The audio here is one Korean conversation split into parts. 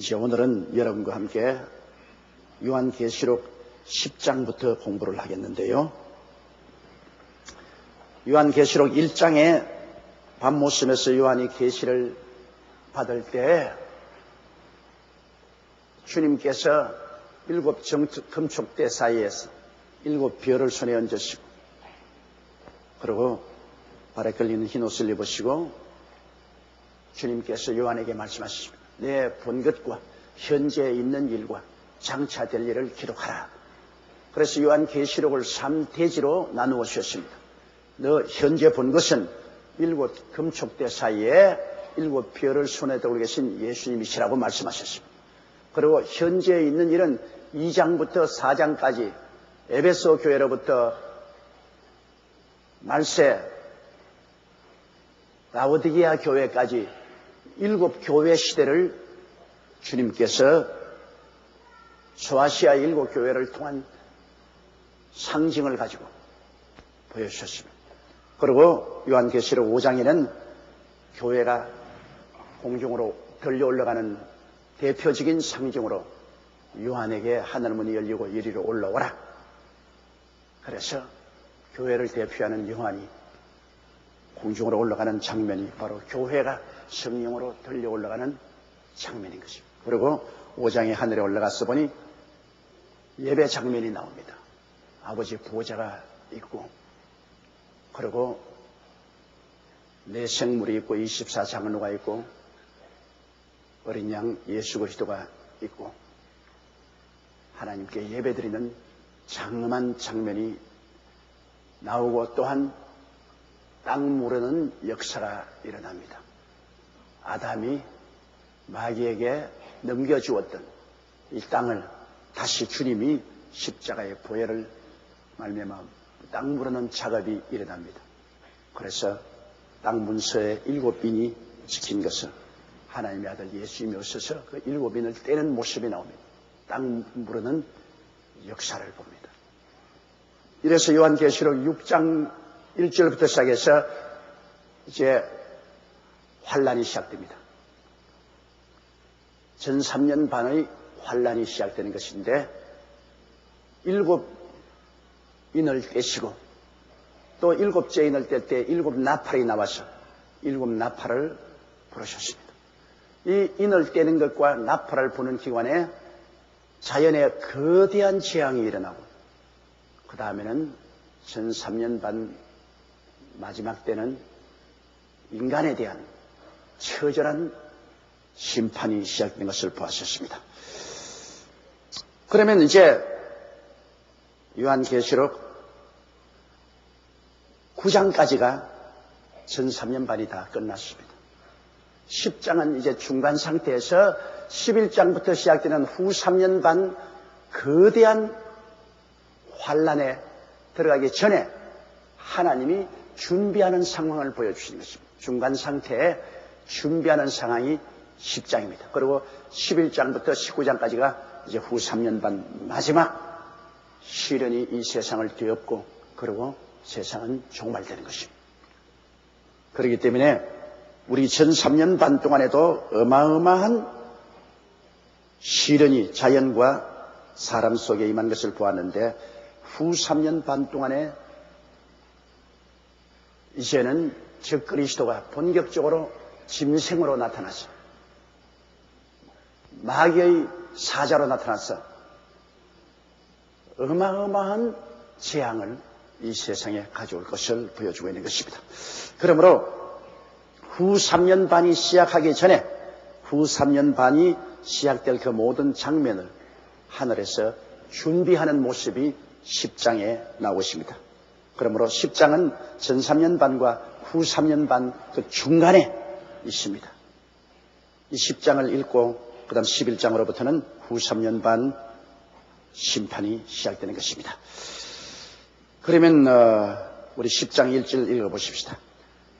이제 오늘은 여러분과 함께 요한계시록 10장부터 공부를 하겠는데요. 요한계시록 1장에 밤모섬에서 요한이 계시를 받을 때 주님께서 7 금촉대 사이에서 7 별을 손에 얹으시고, 그리고 발에 걸리는 흰 옷을 입으시고 주님께서 요한에게 말씀하십니다. 내 본 것과 현재 있는 일과 장차 될 일을 기록하라. 그래서 요한계시록을 3대지로 나누어 주셨습니다. 너 현재 본 것은 7 금촉대 사이에 7 별을 손에 들고 계신 예수님이시라고 말씀하셨습니다. 그리고 현재 있는 일은 2장부터 4장까지 에베소 교회로부터 말세 라오디게아 교회까지 7 교회 시대를 주님께서 소아시아 7 교회를 통한 상징을 가지고 보여주셨습니다. 그리고 요한계시록 5장에는 교회가 공중으로 들려 올라가는 대표적인 상징으로 요한에게 하늘 문이 열리고 이리로 올라오라. 그래서 교회를 대표하는 요한이 공중으로 올라가는 장면이 바로 교회가 성령으로 들려 올라가는 장면인 것입니다. 그리고 5장에 하늘에 올라가서 보니 예배 장면이 나옵니다. 아버지 보호자가 있고, 그리고 내 생물이 있고 24장로가 있고 어린 양 예수 그리스도가 있고 하나님께 예배드리는 장엄한 장면이 나오고, 또한 땅 무르는 역사가 일어납니다. 아담이 마귀에게 넘겨주었던 이 땅을 다시 주님이 십자가의 보혈을 말미암아 땅 무르는 작업이 일어납니다. 그래서 땅 문서에 7빈이 지킨 것은 하나님의 아들 예수님이 오셔서 그 7빈을 떼는 모습이 나옵니다. 땅 무르는 역사를 봅니다. 이래서 요한계시록 6장 1절부터 시작해서 이제 환란이 시작됩니다. 전 3년 반의 환란이 시작되는 것인데, 7인을 떼시고 또 7째 인을 뗄 때 7 나팔이 나와서 7 나팔을 부르셨습니다. 이 인을 떼는 것과 나팔을 부는 기관에 자연의 거대한 재앙이 일어나고, 그 다음에는 전 3년 반 마지막 때는 인간에 대한 처절한 심판이 시작된 것을 보았었습니다. 그러면 이제 요한계시록 9장까지가 전 3년 반이 다 끝났습니다. 10장은 이제 중간 상태에서 11장부터 시작되는 후 3년 반 거대한 환란에 들어가기 전에 하나님이 준비하는 상황을 보여주시는 것입니다. 중간 상태에 준비하는 상황이 10장입니다. 그리고 11장부터 19장까지가 이제 후 3년 반 마지막 시련이 이 세상을 뒤엎고, 그리고 세상은 종말되는 것입니다. 그렇기 때문에 우리 전 3년 반 동안에도 어마어마한 시련이 자연과 사람 속에 임한 것을 보았는데, 후 3년 반 동안에 이제는 적그리스도가 본격적으로 짐승으로 나타나서 마귀의 사자로 나타나서 어마어마한 재앙을 이 세상에 가져올 것을 보여주고 있는 것입니다. 그러므로 후 3년 반이 시작하기 전에 후 3년 반이 시작될 그 모든 장면을 하늘에서 준비하는 모습이 10장에 나오십니다. 그러므로 10장은 전 3년 반과 후 3년 반 그 중간에 있습니다. 이 10장을 읽고 그 다음 11장으로부터는 후 3년 반 심판이 시작되는 것입니다. 그러면 우리 10장 1절 읽어보십시다.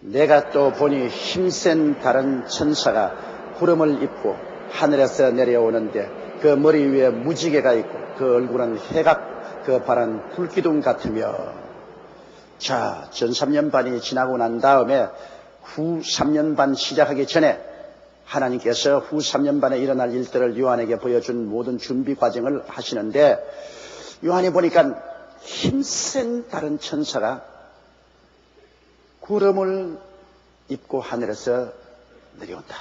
내가 또 보니 힘센 다른 천사가 구름을 입고 하늘에서 내려오는데 그 머리 위에 무지개가 있고 그 얼굴은 해가 그 발은 불기둥 같으며. 자, 전 3년 반이 지나고 난 다음에 후 3년 반 시작하기 전에 하나님께서 후 3년 반에 일어날 일들을 요한에게 보여준 모든 준비 과정을 하시는데, 요한이 보니까 힘센 다른 천사가 구름을 입고 하늘에서 내려온다.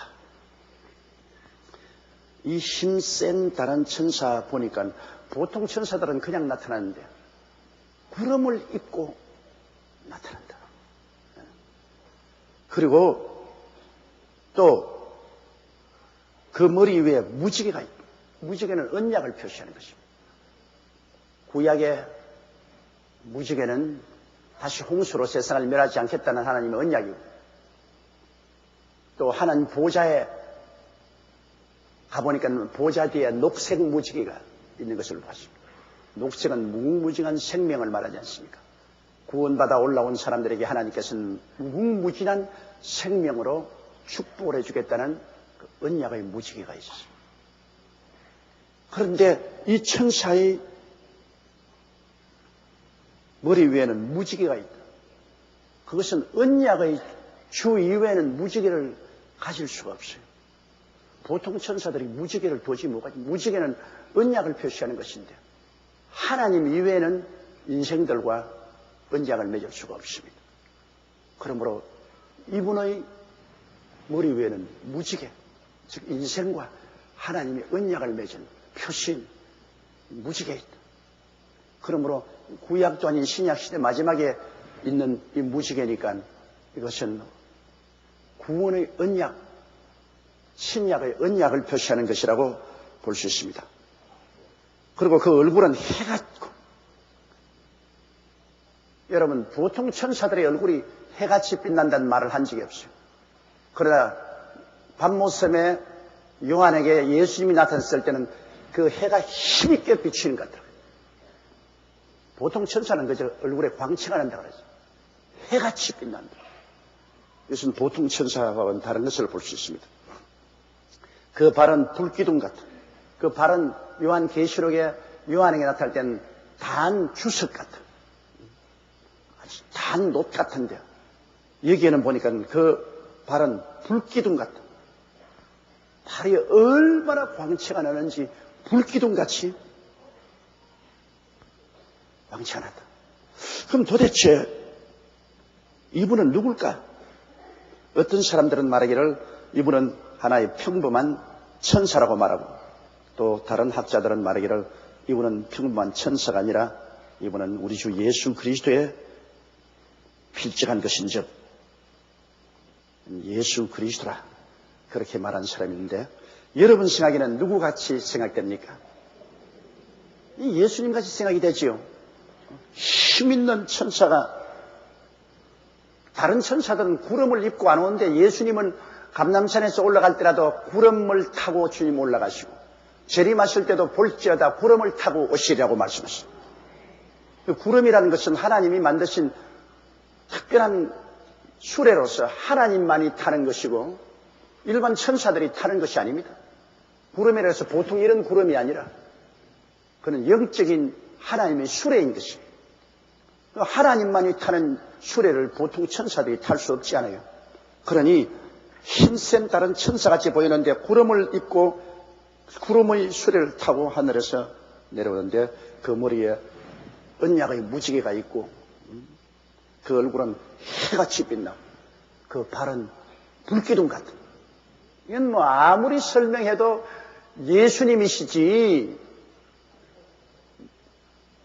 이 힘센 다른 천사 보니까 보통 천사들은 그냥 나타나는데 구름을 입고 나타난다. 그리고 또 그 머리 위에 무지개가 있다. 무지개는 언약을 표시하는 것입니다. 구약의 무지개는 다시 홍수로 세상을 멸하지 않겠다는 하나님의 언약이고, 또 하나님 보좌에 가보니까 보좌 뒤에 녹색 무지개가 있는 것을 봤습니다. 녹색은 무궁무진한 생명을 말하지 않습니까? 구원받아 올라온 사람들에게 하나님께서는 무궁무진한 생명으로 축복을 해주겠다는 그 언약의 무지개가 있었습니다. 그런데 이 천사의 머리 위에는 무지개가 있다. 그것은 언약의 주 이외에는 무지개를 가질 수가 없어요. 보통 천사들이 무지개를 도저히 못 가지고, 무지개는 언약을 표시하는 것인데 하나님 이외에는 인생들과 언약을 맺을 수가 없습니다. 그러므로 이분의 머리 위에는 무지개, 즉 인생과 하나님의 언약을 맺은 표시인 무지개가 있다. 그러므로 구약도 아닌 신약시대 마지막에 있는 이 무지개니까 이것은 구원의 언약, 신약의 언약을 표시하는 것이라고 볼 수 있습니다. 그리고 그 얼굴은 해같고, 여러분 보통 천사들의 얼굴이 해같이 빛난다는 말을 한 적이 없어요. 그러나 밤모섬에 요한에게 예수님이 나타났을 때는 그 해가 힘있게 비치는 것 같더라고요. 보통 천사는 그저 얼굴에 광채가 난다고 그러죠. 해같이 빛난다. 이것은 보통 천사와는 다른 것을 볼 수 있습니다. 그 발은 불기둥 같다. 그 발은 요한계시록에 요한에게 나타날 때는 단 주석 같다. 아주 단 놋 같은데 여기에는 보니까 그 발은 불기둥 같다. 발이 얼마나 광채가 나는지 불기둥같이 광채가 났다. 그럼 도대체 이분은 누굴까? 어떤 사람들은 말하기를 이분은 하나의 평범한 천사라고 말하고, 또 다른 학자들은 말하기를 이분은 평범한 천사가 아니라 이분은 우리 주 예수 그리스도의 필적한 것인즉 예수 그리스도라, 그렇게 말한 사람인데, 여러분 생각에는 누구같이 생각됩니까? 이 예수님같이 생각이 되지요. 힘있는 천사가, 다른 천사들은 구름을 입고 안 오는데 예수님은 감람산에서 올라갈 때라도 구름을 타고 주님 올라가시고, 재림하실 때도 볼지어다 구름을 타고 오시리라고 말씀하십니다. 구름이라는 것은 하나님이 만드신 특별한 수레로서 하나님만이 타는 것이고 일반 천사들이 타는 것이 아닙니다. 구름이라 해서 보통 이런 구름이 아니라 그는 영적인 하나님의 수레인 것입니다. 하나님만이 타는 수레를 보통 천사들이 탈 수 없지 않아요. 그러니 힘센 다른 천사같이 보이는데 구름을 입고 구름의 수레를 타고 하늘에서 내려오는데 그 머리에 언약의 무지개가 있고 그 얼굴은 해같이 빛나고 그 발은 불기둥 같은. 이건 뭐 아무리 설명해도 예수님이시지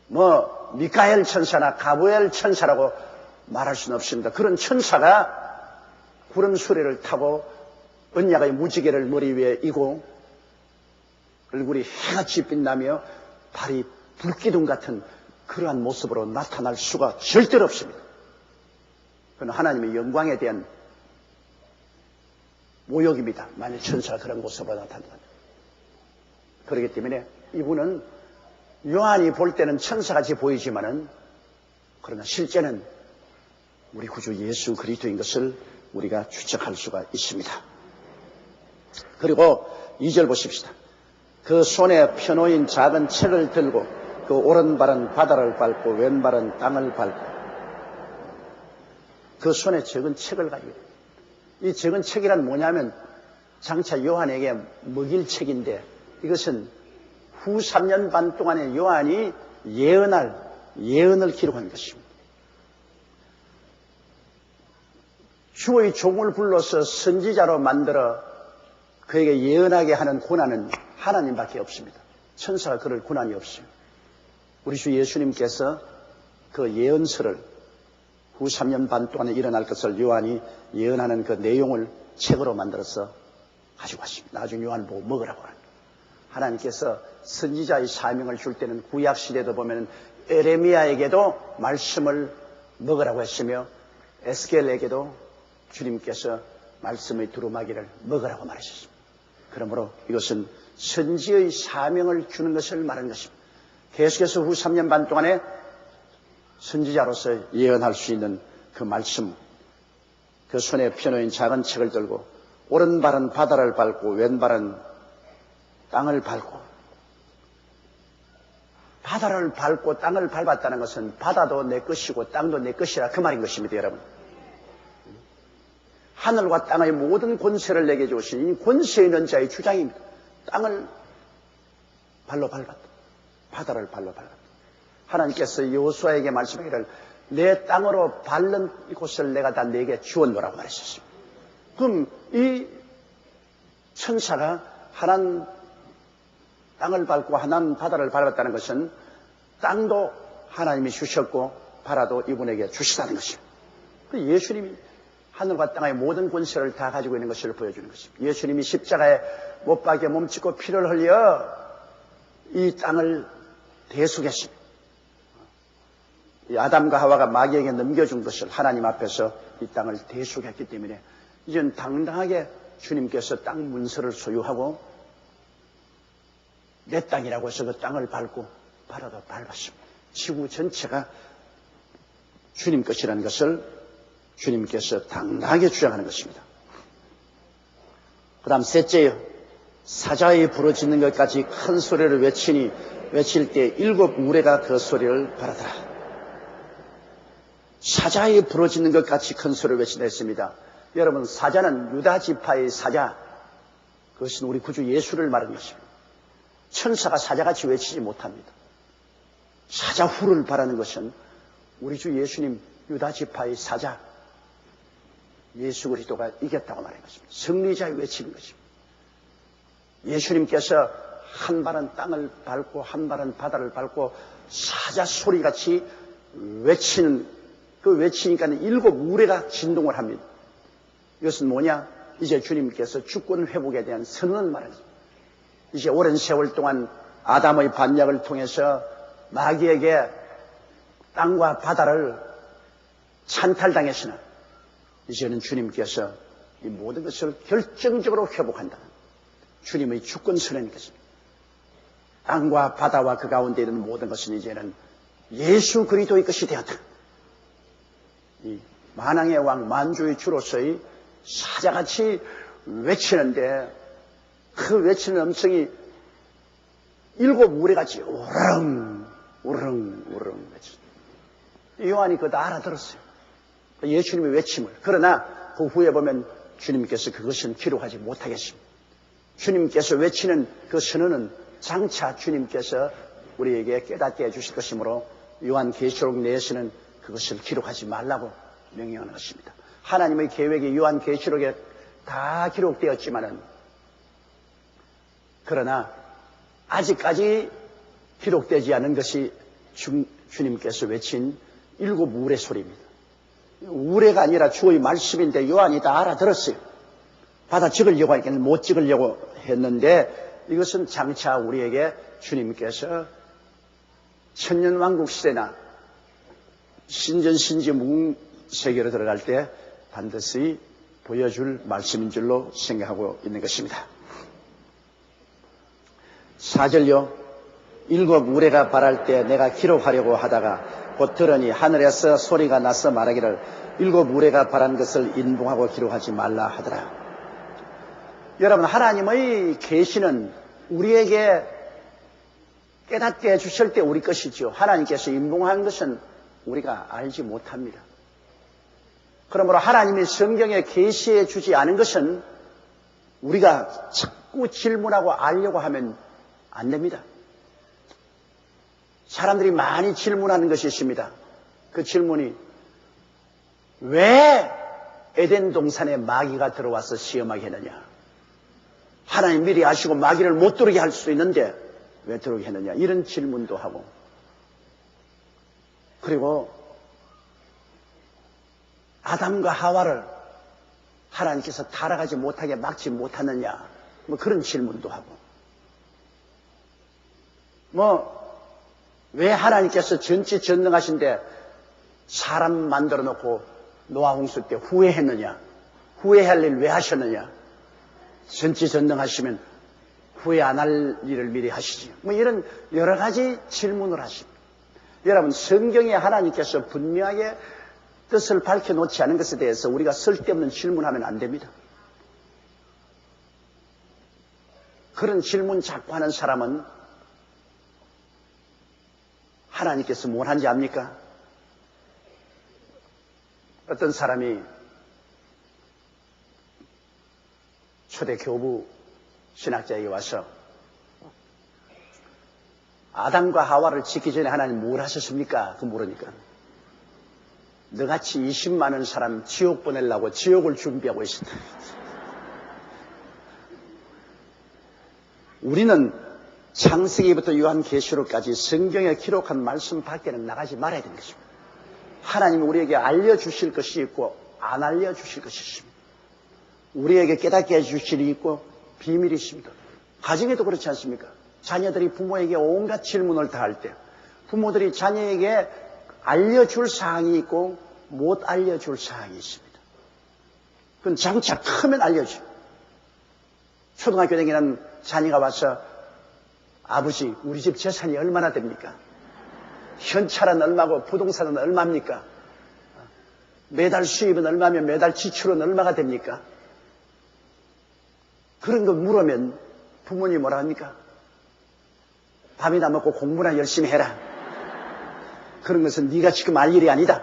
뭐 미카엘 천사나 가브리엘 천사라고 말할 수는 없습니다. 그런 천사가 구름 수레를 타고 언약의 무지개를 머리 위에 이고 얼굴이 해같이 빛나며 발이 불기둥 같은 그러한 모습으로 나타날 수가 절대로 없습니다. 그건 하나님의 영광에 대한 모욕입니다. 만일 천사가 그런 모습으로 나타난다면. 그렇기 때문에 이분은 요한이 볼 때는 천사같이 보이지만은 그러나 실제는 우리 구주 예수 그리스도인 것을 우리가 추측할 수가 있습니다. 그리고 2절 보십시다. 그 손에 펴놓인 작은 책을 들고 그 오른발은 바다를 밟고 왼발은 땅을 밟고 그 손에 적은 책을 가지고, 이 적은 책이란 뭐냐면 장차 요한에게 먹일 책인데 이것은 후 3년 반 동안에 요한이 예언을 기록한 것입니다. 주의 종을 불러서 선지자로 만들어 그에게 예언하게 하는 고난은 하나님밖에 없습니다. 천사가 그럴 고난이 없어요. 우리 주 예수님께서 그 예언서를 후 3년 반 동안에 일어날 것을 요한이 예언하는 그 내용을 책으로 만들어서 가지고 왔습니다. 나중에 요한 보고 먹으라고 합니다. 하나님께서 선지자의 사명을 줄 때는 구약 시대도 보면 에레미야에게도 말씀을 먹으라고 했으며 에스겔에게도 주님께서 말씀의 두루마기를 먹으라고 말하셨습니다. 그러므로 이것은 선지의 사명을 주는 것을 말하는 것입니다. 계속해서 후 3년 반 동안에 선지자로서 예언할 수 있는 그 말씀, 그 손에 펴놓인 작은 책을 들고 오른발은 바다를 밟고 왼발은 땅을 밟고, 바다를 밟고 땅을 밟았다는 것은 바다도 내 것이고 땅도 내 것이라 그 말인 것입니다, 여러분. 하늘과 땅의 모든 권세를 내게 주신 이 권세 있는 자의 주장입니다. 땅을 발로 밟았다. 바다를 발로 밟았다. 하나님께서 여호수아에게 말씀하기를 내 땅으로 밟는 이곳을 내가 다 내게 주었노라고 말하셨습니다. 그럼 이 천사가 하나는 땅을 밟고 하나는 바다를 밟았다는 것은 땅도 하나님이 주셨고 바다도 이분에게 주시다는 것입니다. 예수님이 하늘과 땅의 모든 권세를 다 가지고 있는 것을 보여주는 것입니다. 예수님이 십자가에 못 박여 몸짓고 피를 흘려 이 땅을 대속했습니다. 이 아담과 하와가 마귀에게 넘겨준 것을 하나님 앞에서 이 땅을 대속했기 때문에 이제는 당당하게 주님께서 땅 문서를 소유하고 내 땅이라고 해서 그 땅을 밟고 바다도 밟았습니다. 지구 전체가 주님 것이라는 것을 주님께서 당당하게 주장하는 것입니다. 그 다음 셋째요. 사자의 부르짖는 것까지 큰 소리를 외칠 때 일곱 우레가 그 소리를 바라더라. 사자의 부르짖는 것같이 큰 소리를 외친다 했습니다. 여러분, 사자는 유다 지파의 사자, 그것은 우리 구주 예수를 말하는 것입니다. 천사가 사자같이 외치지 못합니다. 사자후를 바라는 것은 우리 주 예수님 유다 지파의 사자 예수 그리스도가 이겼다고 말하는 것입니다. 승리자의 외치는 것입니다. 예수님께서 한 발은 땅을 밟고 한 발은 바다를 밟고 사자 소리같이 외치는, 그 외치니까 일곱 우레가 진동을 합니다. 이것은 뭐냐? 이제 주님께서 주권 회복에 대한 선언을 말합니다. 이제 오랜 세월 동안 아담의 반역을 통해서 마귀에게 땅과 바다를 찬탈당했으나 이제는 주님께서 이 모든 것을 결정적으로 회복한다. 주님의 주권 선언인 것입니다. 땅과 바다와 그 가운데 있는 모든 것은 이제는 예수 그리스도의 것이 되었다. 이 만왕의 왕 만주의 주로서의 사자같이 외치는데 그 외치는 음성이 일곱 우레같이 우렁 우렁 우렁 외치. 요한이 그거 다 알아들었어요. 예수님의 외침을. 그러나 그 후에 보면 주님께서 그것은 기록하지 못하겠습니다. 주님께서 외치는 그 선언은 장차 주님께서 우리에게 깨닫게 해주실 것이므로 요한계시록 내에서는 그것을 기록하지 말라고 명령하는 것입니다. 하나님의 계획이 요한계시록에 다 기록되었지만은 그러나 아직까지 기록되지 않은 것이 주님께서 외친 일곱 우레 소리입니다. 우레가 아니라 주의 말씀인데 요한이 다 알아들었어요. 받아 찍으려고 하니까 못 찍으려고 했는데 이것은 장차 우리에게 주님께서 천년왕국 시대나 신전신지 무궁세계로 들어갈 때 반드시 보여줄 말씀인 줄로 생각하고 있는 것입니다. 4절요. 일곱 우레가 발할 때 내가 기록하려고 하다가 곧 들으니 하늘에서 소리가 나서 말하기를 일곱 우레가 발한 것을 인봉하고 기록하지 말라 하더라. 여러분, 하나님의 계시는 우리에게 깨닫게 해주실 때 우리 것이죠. 하나님께서 인봉한 것은 우리가 알지 못합니다. 그러므로 하나님이 성경에 계시해 주지 않은 것은 우리가 자꾸 질문하고 알려고 하면 안 됩니다. 사람들이 많이 질문하는 것이 있습니다. 그 질문이 왜 에덴 동산에 마귀가 들어와서 시험하게 했느냐? 하나님 미리 아시고 마귀를 못 들어오게 할 수 있는데 왜 들어오게 했느냐? 이런 질문도 하고, 그리고 아담과 하와를 하나님께서 타락하지 못하게 막지 못하느냐? 뭐 그런 질문도 하고, 왜 하나님께서 전지전능하신데 사람 만들어 놓고 노아 홍수 때 후회했느냐? 후회할 일 왜 하셨느냐? 전지전능하시면 후회 안 할 일을 미리 하시지. 이런 여러 가지 질문을 하십니다. 여러분, 성경에 하나님께서 분명하게 뜻을 밝혀놓지 않은 것에 대해서 우리가 쓸데없는 질문하면 안 됩니다. 그런 질문 자꾸 하는 사람은 하나님께서 뭘 한지 압니까? 어떤 사람이 초대 교부 신학자에게 와서 아담과 하와를 짓기 전에 하나님 뭘 하셨습니까? 그 물으니까 너같이 20만 사람 지옥 보내려고 지옥을 준비하고 있었다. 우리는 창세기부터 요한계시록까지 성경에 기록한 말씀 밖에는 나가지 말아야 되는 것입니다. 하나님이 우리에게 알려주실 것이 있고 안 알려주실 것이 있습니다. 우리에게 깨닫게 해주실 일이 있고 비밀이 있습니다. 가정에도 그렇지 않습니까? 자녀들이 부모에게 온갖 질문을 다 할 때 부모들이 자녀에게 알려줄 사항이 있고 못 알려줄 사항이 있습니다. 그건 장차 크면 알려줘. 초등학교 다니는 자녀가 와서 아버지, 우리 집 재산이 얼마나 됩니까? 현찰은 얼마고 부동산은 얼마입니까? 매달 수입은 얼마면 매달 지출은 얼마가 됩니까? 그런 거 물으면 부모님이 뭐라 합니까? 밥이나 먹고 공부나 열심히 해라. 그런 것은 네가 지금 알 일이 아니다.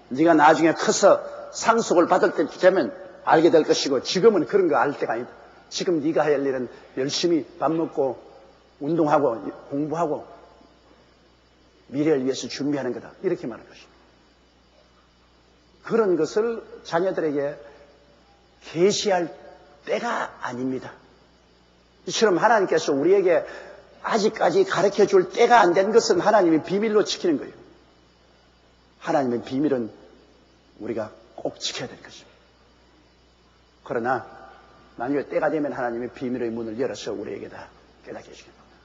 네가 나중에 커서 상속을 받을 때 되면 알게 될 것이고 지금은 그런 거 알 때가 아니다. 지금 네가 할 일은 열심히 밥 먹고 운동하고 공부하고 미래를 위해서 준비하는 거다. 이렇게 말하는 것입니다. 그런 것을 자녀들에게 계시할 때가 아닙니다. 이처럼 하나님께서 우리에게 아직까지 가르쳐줄 때가 안 된 것은 하나님이 비밀로 지키는 거예요. 하나님의 비밀은 우리가 꼭 지켜야 될 것입니다. 그러나 만약에 때가 되면 하나님의 비밀의 문을 열어서 우리에게 다 깨닫게 해주길 바랍니다.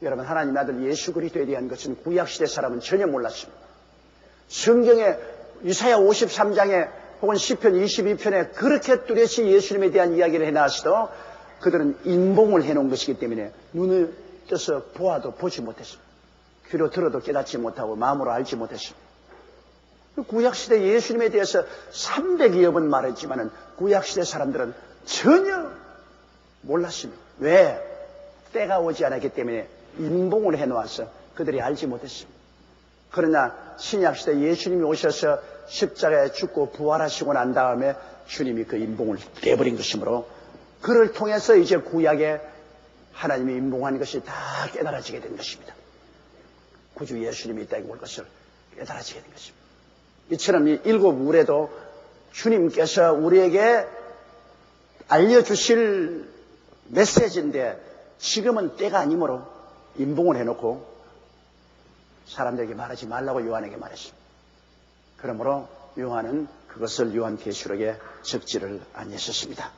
여러분, 하나님 아들 예수 그리스도에 대한 것은 구약시대 사람은 전혀 몰랐습니다. 성경에 이사야 53장에 혹은 시편 22편에 그렇게 뚜렷이 예수님에 대한 이야기를 해놨어도 그들은 인봉을 해놓은 것이기 때문에 눈을 떠서 보아도 보지 못했습니다. 귀로 들어도 깨닫지 못하고 마음으로 알지 못했습니다. 구약시대 예수님에 대해서 300여 번 말했지만 구약시대 사람들은 전혀 몰랐습니다. 왜? 때가 오지 않았기 때문에 인봉을 해놓아서 그들이 알지 못했습니다. 그러나 신약시대 예수님이 오셔서 십자가에 죽고 부활하시고 난 다음에 주님이 그 인봉을 떼버린 것이므로 그를 통해서 이제 구약에 하나님이 인봉한 것이 다 깨달아지게 된 것입니다. 구주 예수님이 이 땅에 올 것을 깨달아지게 된 것입니다. 이처럼 이 일곱 우레도 주님께서 우리에게 알려주실 메시지인데 지금은 때가 아니므로 인봉을 해놓고 사람들에게 말하지 말라고 요한에게 말했습니다. 그러므로 요한은 그것을 요한계시록에 적지를 아니했었습니다.